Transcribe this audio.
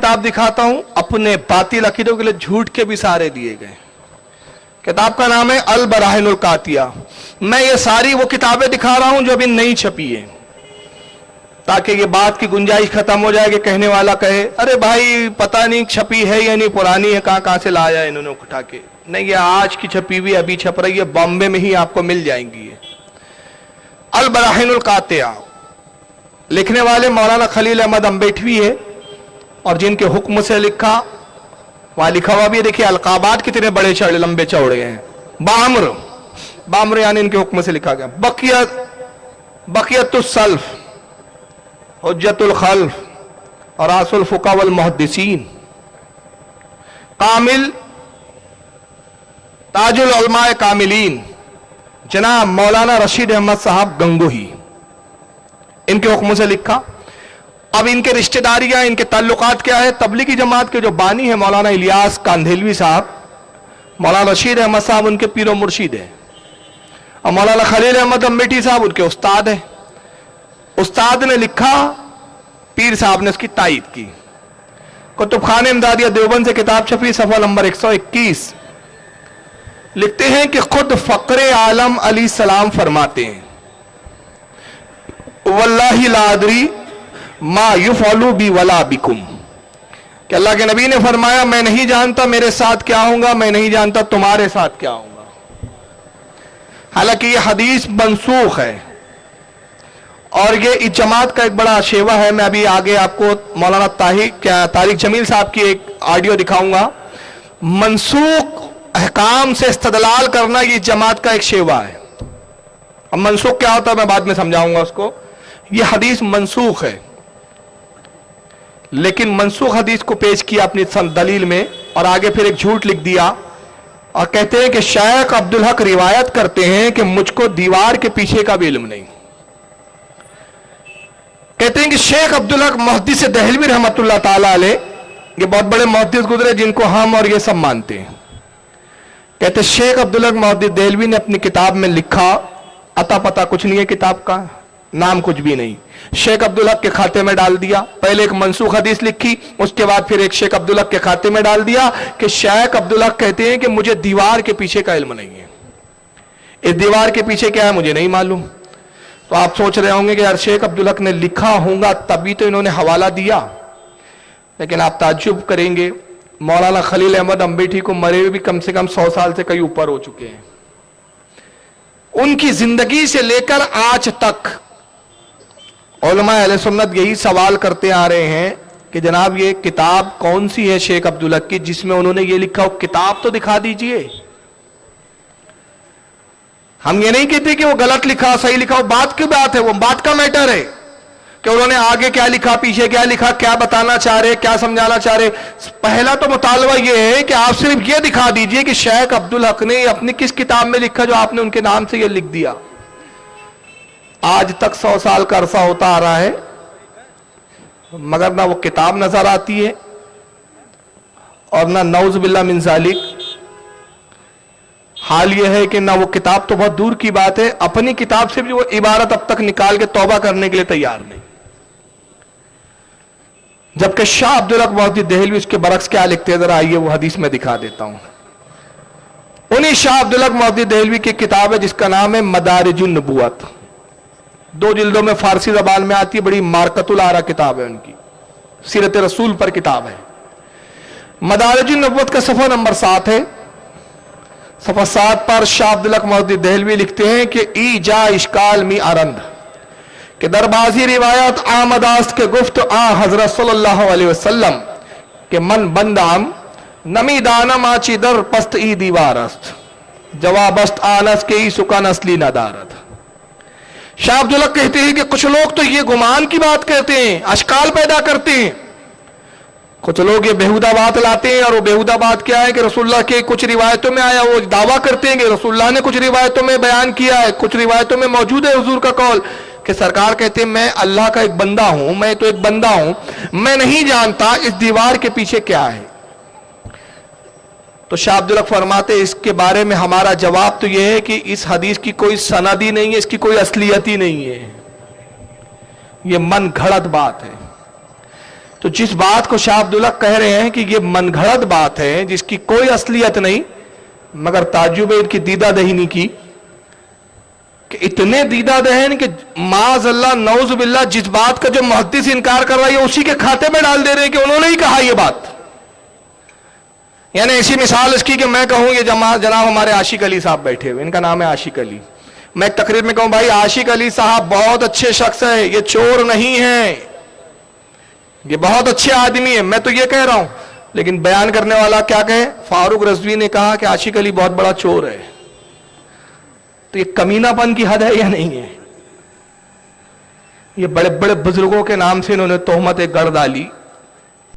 किताब दिखाता हूं, अपने बातिल अकीदों के लिए झूठ के भी सहारे दिए गए। किताब का नाम है अल बराहिनुल कातिया। मैं ये सारी वो किताबें दिखा रहा हूं जो अभी नहीं छपी है, ताकि ये बात की गुंजाइश खत्म हो जाए कि कहने वाला कहे अरे भाई पता नहीं छपी है या नहीं, पुरानी है, कहां से लाया इन्होंने उठा के। नहीं, ये आज की छपी हुई अभी छप रही है, बॉम्बे में ही आपको मिल जाएंगी। अल बराहिनुल कातिया लिखने वाले मौलाना खलील अहमद अम्बेठवी है, और जिनके हुक्म से लिखा वहां लिखा हुआ भी देखिए, अलकाबात कितने बड़े चौड़े लंबे चौड़े हैं। बामर, बामर यानी इनके हुक्म से लिखा गया। बकियतुस सल्फ, हुज्जतुल खल्फ और आसुल फुका वल मुहद्दिसीन, कामिल ताजुल उलमाए कामिलीन जनाब मौलाना रशीद अहमद साहब गंगोही, इनके हुक्म से लिखा। अब इनके रिश्तेदारियां, इनके ताल्लुकात क्या है? तबलीगी जमात के जो बानी है मौलाना इलियास कांधेलवी साहब, मौलाना रशीद अहमद साहब उनके पीरो मुर्शिद है, और मौलाना खलील अहमद अम्बेठी साहब उनके उस्ताद है। उस्ताद ने लिखा, पीर साहब ने उसकी तायीद की। कुतुबखाने इमदादिया देवबंद से किताब छपी, सफा नंबर 121। लिखते हैं कि खुद फक्रे आलम अली सलाम फरमाते हैं, वल्लाही ला अदरी मा युफअलु बी वला बिकुम, कि अल्लाह के नबी ने फरमाया मैं नहीं जानता मेरे साथ क्या होगा, मैं नहीं जानता तुम्हारे साथ क्या होगा। हालांकि यह हदीस मनसूख है, और ये इस जमात का एक बड़ा शेवा है। मैं अभी आगे आपको मौलाना तारिक जमील साहब की एक ऑडियो दिखाऊंगा। मनसूख अहकाम से इस्तदलाल करना ये जमात का एक शेवा है। अब मनसूख क्या होता है मैं बाद में समझाऊंगा उसको। ये हदीस मनसूख है, लेकिन मनसूख हदीस को पेश किया अपनी दलील में, और आगे फिर एक झूठ लिख दिया, और कहते हैं कि शेख अब्दुल हक रिवायत करते हैं कि मुझको दीवार के पीछे का भी इल्म नहीं। कहते हैं कि शेख अब्दुल हक मुहद्दिस दहलवी रहमतुल्लाह ताला अलैह, ये बहुत बड़े मुहद्दिस गुजरे जिनको हम और ये सब मानते हैं। कहते शेख अब्दुल हक मुहद्दिस दहलवी ने अपनी किताब में लिखा, अता पता कुछ नहीं है किताब का, नाम कुछ भी नहीं, शेख अब्दुल हक के खाते में डाल दिया। पहले एक मनसूख हदीस लिखी, उसके बाद फिर एक शेख अब्दुल हक के खाते में डाल दिया कि शेख अब्दुल हक कहते हैं कि मुझे दीवार के पीछे का इल्म नहीं है। इस दीवार के पीछे क्या है मुझे नहीं मालूम। तो आप सोच रहे होंगे कि यार शेख अब्दुल हक ने लिखा होगा तभी तो इन्होंने हवाला दिया, लेकिन आप ताज्जुब करेंगे मौलाना खलील अहमद अम्बेठी को मरे हुए भी कम से कम 100 साल से कई ऊपर हो चुके हैं। उनकी जिंदगी से लेकर आज तक उलमा अहले सुन्नत यही सवाल करते आ रहे हैं कि जनाब ये किताब कौन सी है शेख अब्दुल हक की जिसमें उन्होंने ये लिखा हो, किताब तो दिखा दीजिए। हम ये नहीं कहते कि वो गलत लिखा सही लिखा, वो बात की बात है, वो बात का मैटर है कि उन्होंने आगे क्या लिखा पीछे क्या लिखा, क्या बताना चाह रहे, क्या समझाना चाह रहे। पहला तो मुतालबा ये है कि आप सिर्फ ये दिखा दीजिए कि शेख अब्दुल हक ने अपनी किस किताब में लिखा जो आपने उनके नाम से ये लिख दिया। आज तक 100 साल का अरसा होता आ रहा है, मगर ना वो किताब नजर आती है और ना नऊज़ बिल्लाह मिन ज़ालिक। हाल यह है कि ना वो किताब तो बहुत दूर की बात है, अपनी किताब से भी वो इबारत अब तक निकाल के तौबा करने के लिए तैयार नहीं। जबकि शाह अब्दुल हक मुहद्दिस दहलवी उसके बरक्स क्या लिखते हैं, जरा आइए वो हदीस में दिखा देता हूं। उन्हीं शाह अब्दुल हक मुहद्दिस दहलवी की किताब है जिसका नाम है मदारिजुन नबुव्वत, 2 जिल्दों में फारसी जबान में आती है, बड़ी मारकतुल आरा किताब है उनकी, सीरत रसूल पर किताब है। मदारिजुन नबुव्वत का सफा नंबर 7 है। सफा 7 पर शाह अब्दुल हक मुहद्दिस दहलवी लिखते हैं कि ईजा इश्काल मी अरंद कि दरबाजी रिवायत आमदास्त के गुफ्त आ हजरत सल्लल्लाहु अलैहि वसल्लम के मन बंदाम नमी दानम आची दर पस्त ई दीवारस्त जवाबस्त आनस के ई सुकान असली नदारत। शाह अब्दुल हक कहते हैं कि कुछ लोग तो ये गुमान की बात कहते हैं, अशकाल पैदा करते हैं। कुछ लोग ये बेहुदा बात लाते हैं, और वो बेहुदा बात क्या है कि रसूलुल्लाह के कुछ रिवायतों में आया, वो दावा करते हैं कि रसूलुल्लाह ने कुछ रिवायतों में बयान किया है, कुछ रिवायतों में मौजूद है हुजूर का कौल कि सरकार कहते हैं मैं अल्लाह का एक बंदा हूं, मैं तो एक बंदा हूं, मैं नहीं जानता इस दीवार के पीछे क्या है। तो शाह अब्दुल हक फरमाते इसके बारे में हमारा जवाब तो यह है कि इस हदीस की कोई सनद ही नहीं है, इसकी कोई असलियत ही नहीं है, ये मन घड़त बात है। تو جس بات کو شاہ عبداللہ کہہ رہے ہیں کہ یہ من گھڑت بات ہے جس کی کوئی اصلیت نہیں، مگر تعجب ہے ان کی دیدہ دہینی کی، کہ اتنے دیدہ دہن کہ معاذ اللہ نعوذ باللہ جس بات کا جو محدث انکار کر رہا ہے اسی کے کھاتے میں ڈال دے رہے ہیں کہ انہوں نے ہی کہا یہ بات. یعنی ایسی مثال اس کی کہ میں کہوں یہ جناب ہمارے عاشق علی صاحب بیٹھے ہوئے، ان کا نام ہے عاشق علی، میں ایک تقریر میں کہوں بھائی عاشق علی صاحب بہت اچھے شخص ہے، یہ چور نہیں ہیں، یہ بہت اچھے آدمی ہیں، میں تو یہ کہہ رہا ہوں، لیکن بیان کرنے والا کیا کہے؟ فاروق رضوی نے کہا کہ عاشق علی بہت بڑا چور ہے. تو یہ کمینہ پن کی حد ہے یا نہیں ہے؟ یہ بڑے بڑے بزرگوں کے نام سے انہوں نے تہمتیں گڑ ڈالی.